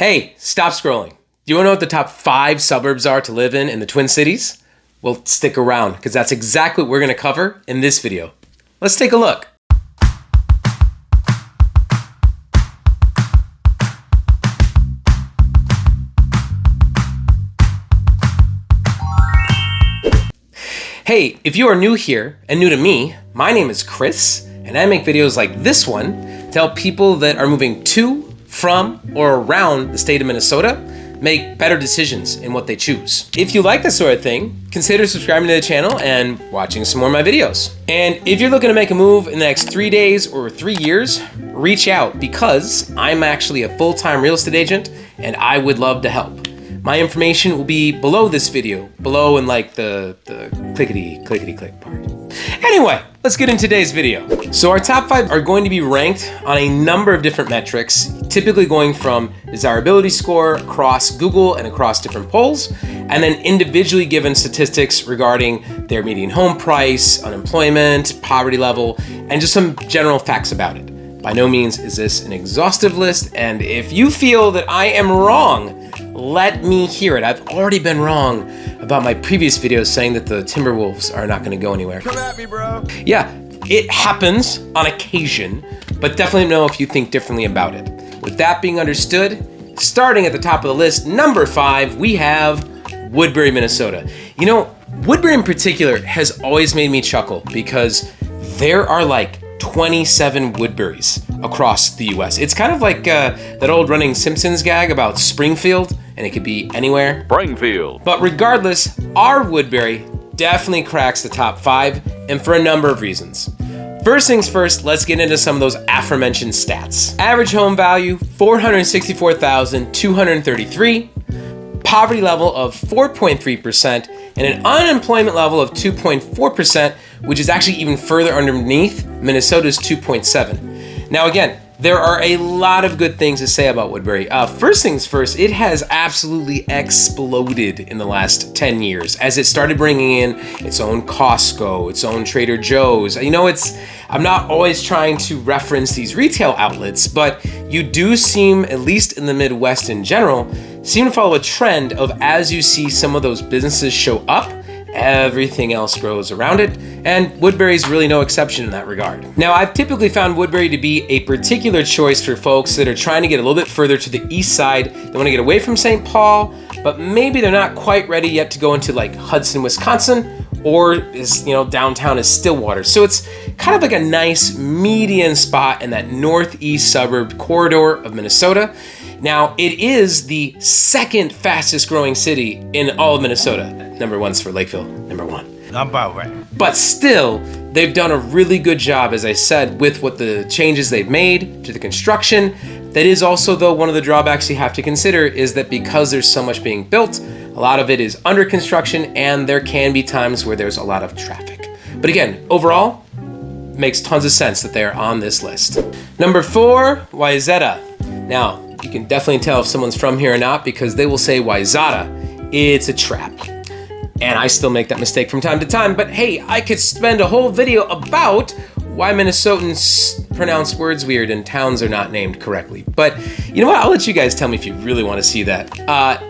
Hey, stop scrolling. Do you want to know what the top 5 suburbs are to live in the Twin Cities? Well, stick around because that's exactly what we're going to cover in this video. Let's take a look. Hey, if you are new here and new to me, my name is Chris, and I make videos like this one to help people that are moving to, from, or around the state of Minnesota make better decisions in what they choose. If you like this sort of thing, consider subscribing to the channel and watching some more of my videos. And if you're looking to make a move in the next 3 days or 3 years, reach out because I'm actually a full-time real estate agent and I would love to help. My information will be below this video, below in like the clickety-click part. Anyway, let's get into today's video. So our top 5 are going to be ranked on a number of different metrics, typically going from desirability score across Google and across different polls, and then individually given statistics regarding their median home price, unemployment, poverty level, and just some general facts about it. By no means is this an exhaustive list, and if you feel that I am wrong, let me hear it. I've already been wrong about my previous videos saying that the Timberwolves are not going to go anywhere. Come at me, bro. Yeah, it happens on occasion, but definitely know if you think differently about it. With that being understood, starting at the top of the list, number 5, we have Woodbury, Minnesota. You know, Woodbury in particular has always made me chuckle because there are like 27 Woodburys across the US. It's kind of like that old running Simpsons gag about Springfield, and it could be anywhere. Springfield. But regardless, our Woodbury definitely cracks the top 5, and for a number of reasons. First things first, let's get into some of those aforementioned stats. Average home value, $464,233. Poverty level of 4.3%, and an unemployment level of 2.4%, which is actually even further underneath Minnesota's 2.7%. Now again, there are a lot of good things to say about Woodbury. First things first, it has absolutely exploded in the last 10 years as it started bringing in its own Costco, its own Trader Joe's. You know, I'm not always trying to reference these retail outlets, but you do seem, at least in the Midwest in general, seem to follow a trend of as you see some of those businesses show up, everything else grows around it, and Woodbury is really no exception in that regard. Now, I've typically found Woodbury to be a particular choice for folks that are trying to get a little bit further to the east side. They want to get away from St. Paul, but maybe they're not quite ready yet to go into like Hudson, Wisconsin, or downtown is Stillwater. So it's kind of like a nice median spot in that northeast suburb corridor of Minnesota. Now, it is the second fastest growing city in all of Minnesota. Number 1's for Lakeville, number 1. About right. But still, they've done a really good job, as I said, with what the changes they've made to the construction. That is also, though, one of the drawbacks you have to consider is that because there's so much being built, a lot of it is under construction, and there can be times where there's a lot of traffic. But again, overall, makes tons of sense that they're on this list. Number 4, Wayzata. Now, you can definitely tell if someone's from here or not because they will say Wayzata. It's a trap. And I still make that mistake from time to time, but hey, I could spend a whole video about why Minnesotans pronounce words weird and towns are not named correctly. But you know what? I'll let you guys tell me if you really want to see that.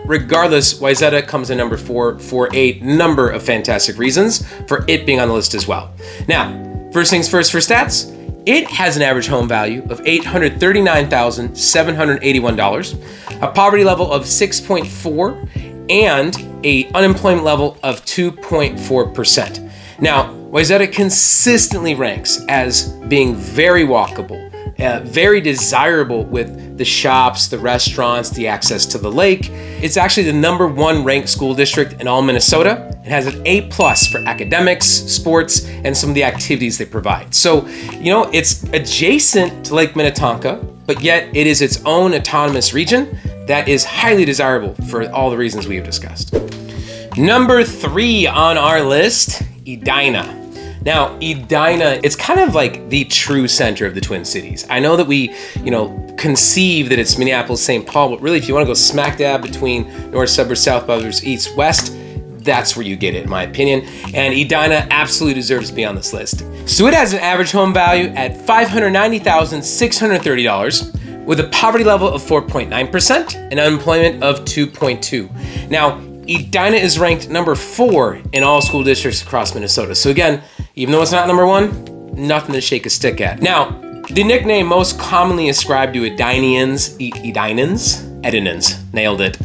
Regardless, Wayzata comes in number 4 for a number of fantastic reasons for it being on the list as well. Now, first things first for stats. It has an average home value of $839,781, a poverty level of 6.4%, and a unemployment level of 2.4%. Now, Wayzata consistently ranks as being very walkable, very desirable with the shops, the restaurants, the access to the lake. It's actually the number 1 ranked school district in all Minnesota. It has an A+ for academics, sports, and some of the activities they provide. So, it's adjacent to Lake Minnetonka, but yet it is its own autonomous region that is highly desirable for all the reasons we have discussed. Number 3 on our list, Edina. Now, Edina, it's kind of like the true center of the Twin Cities. I know that we, conceive that it's Minneapolis, St. Paul, but really if you want to go smack dab between north suburbs, south suburbs, east, west, that's where you get it, in my opinion. And Edina absolutely deserves to be on this list. So it has an average home value at $590,630, with a poverty level of 4.9% and unemployment of 2.2. Now, Edina is ranked number 4 in all school districts across Minnesota. So again, even though it's not number 1, nothing to shake a stick at. Now, the nickname most commonly ascribed to Edinians, nailed it,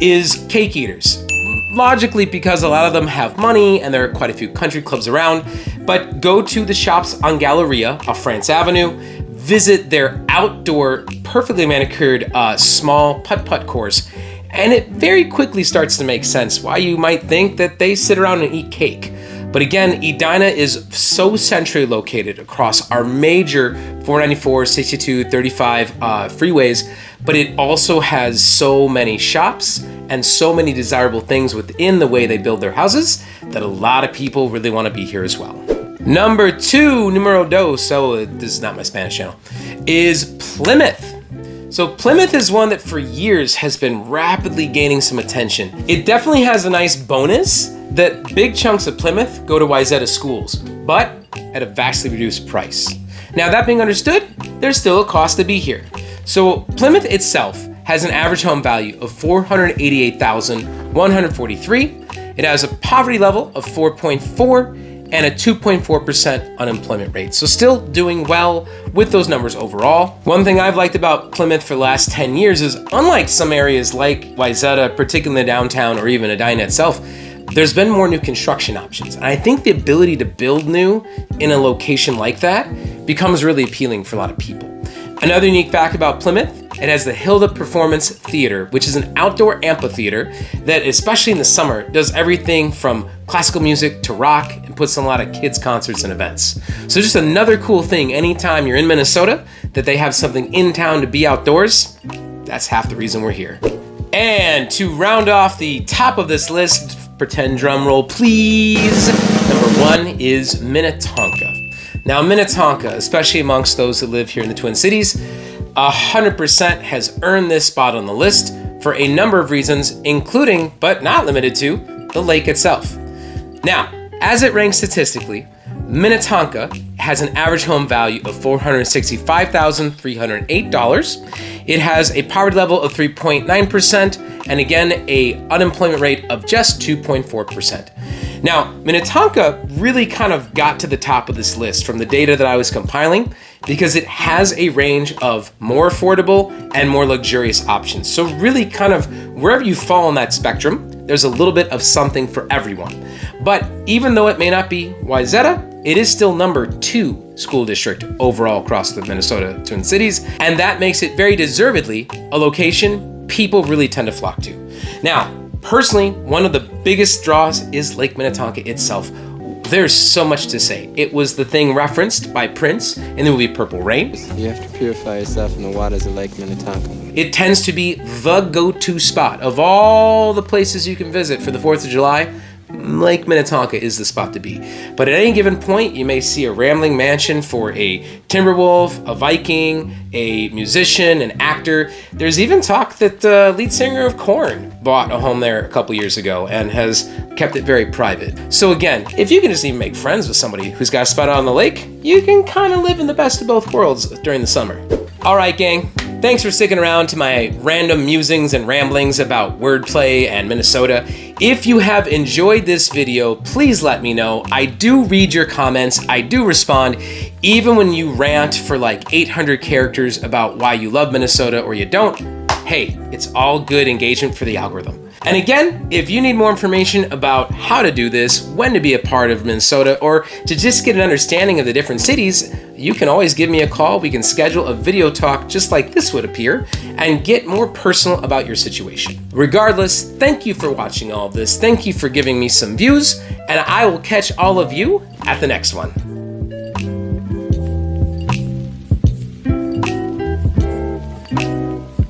is cake eaters. Logically, because a lot of them have money and there are quite a few country clubs around, but go to the shops on Galleria off France Avenue, visit their outdoor, perfectly manicured, small putt-putt course, and it very quickly starts to make sense why you might think that they sit around and eat cake. But again, Edina is so centrally located across our major 494, 62, 35 freeways, but it also has so many shops and so many desirable things within the way they build their houses that a lot of people really want to be here as well. Number 2, numero dos, so this is not my Spanish channel, is Plymouth. So Plymouth is one that for years has been rapidly gaining some attention. It definitely has a nice bonus that big chunks of Plymouth go to Wayzata schools, but at a vastly reduced price. Now that being understood, there's still a cost to be here. So Plymouth itself has an average home value of $488,143. It has a poverty level of 4.4 and a 2.4% unemployment rate. So still doing well with those numbers overall. One thing I've liked about Plymouth for the last 10 years is, unlike some areas like Wayzata, particularly downtown or even Edina itself, there's been more new construction options. And I think the ability to build new in a location like that becomes really appealing for a lot of people. Another unique fact about Plymouth, it has the Hilda Performance Theater, which is an outdoor amphitheater that, especially in the summer, does everything from classical music to rock and puts on a lot of kids' concerts and events. So just another cool thing, anytime you're in Minnesota, that they have something in town to be outdoors, that's half the reason we're here. And to round off the top of this list, pretend drum roll please, number 1 is Minnetonka. Now Minnetonka, especially amongst those that live here in the Twin Cities, 100% has earned this spot on the list for a number of reasons, including, but not limited to, the lake itself. Now, as it ranks statistically, Minnetonka has an average home value of $465,308. It has a poverty level of 3.9%, and again, a unemployment rate of just 2.4%. Now, Minnetonka really kind of got to the top of this list from the data that I was compiling because it has a range of more affordable and more luxurious options. So really kind of wherever you fall on that spectrum, there's a little bit of something for everyone. But even though it may not be Wayzata, it is still number 2 school district overall across the Minnesota Twin Cities, and that makes it very deservedly a location people really tend to flock to. Now, personally, one of the biggest draws is Lake Minnetonka itself. There's so much to say. It was the thing referenced by Prince in the movie Purple Rain. You have to purify yourself in the waters of Lake Minnetonka. It tends to be the go-to spot of all the places you can visit for the 4th of July. Lake Minnetonka is the spot to be. But at any given point, you may see a rambling mansion for a Timberwolf, a Viking, a musician, an actor. There's even talk that the lead singer of Korn bought a home there a couple years ago and has kept it very private. So again, if you can just even make friends with somebody who's got a spot out on the lake, you can kind of live in the best of both worlds during the summer. All right, gang. Thanks for sticking around to my random musings and ramblings about wordplay and Minnesota. If you have enjoyed this video, please let me know. I do read your comments. I do respond, even when you rant for like 800 characters about why you love Minnesota or you don't. Hey, it's all good engagement for the algorithm. And again, if you need more information about how to do this, when to be a part of Minnesota, or to just get an understanding of the different cities, you can always give me a call. We can schedule a video talk just like this would appear and get more personal about your situation. Regardless, thank you for watching all of this. Thank you for giving me some views, and I will catch all of you at the next one.